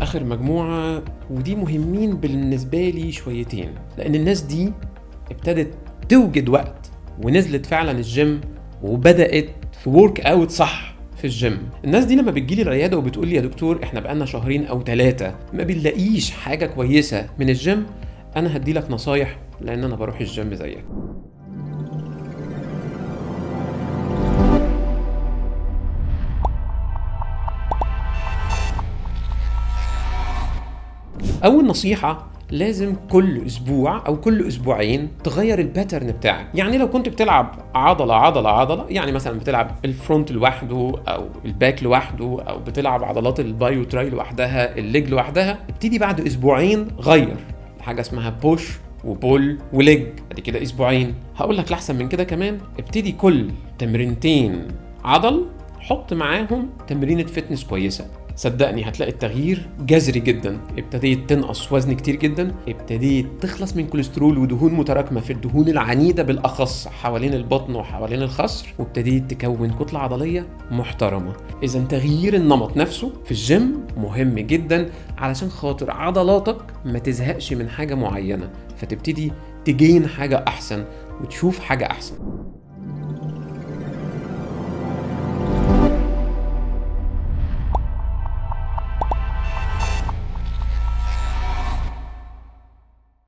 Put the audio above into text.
اخر مجموعة، ودي مهمين بالنسبة لي شويتين، لان الناس دي ابتدت توجد وقت ونزلت فعلا الجيم وبدأت في ورك اوت صح في الجيم. الناس دي لما بتجيلي العيادة وبتقول لي يا دكتور احنا بقالنا شهرين او 3 ما بنلاقيش حاجة كويسة من الجيم، انا هدي لك نصايح لان انا بروح الجيم زيك. اول نصيحة، لازم كل اسبوع او كل اسبوعين تغير الباترن بتاعك. يعني لو كنت بتلعب عضلة، يعني مثلا بتلعب الفرونت لوحده او الباك لوحده، او بتلعب عضلات البايو تراي لوحدها، الليج لوحدها، ابتدي بعد اسبوعين غير حاجة اسمها بوش وبول وليج. ادي كده اسبوعين. هقول لك الاحسن من كده كمان، ابتدي كل تمرينتين عضل حط معاهم تمرينة فتنس كويسة. صدقني هتلاقي التغيير جذري جدا. ابتديت تنقص وزن كتير جدا، ابتديت تخلص من كوليسترول ودهون متراكمة في الدهون العنيدة بالأخص حوالين البطن وحوالين الخصر، وابتديت تكون كتلة عضلية محترمة. إذا تغيير النمط نفسه في الجيم مهم جدا علشان خاطر عضلاتك ما تزهقش من حاجة معينة، فتبتدي تجين حاجة أحسن وتشوف حاجة أحسن.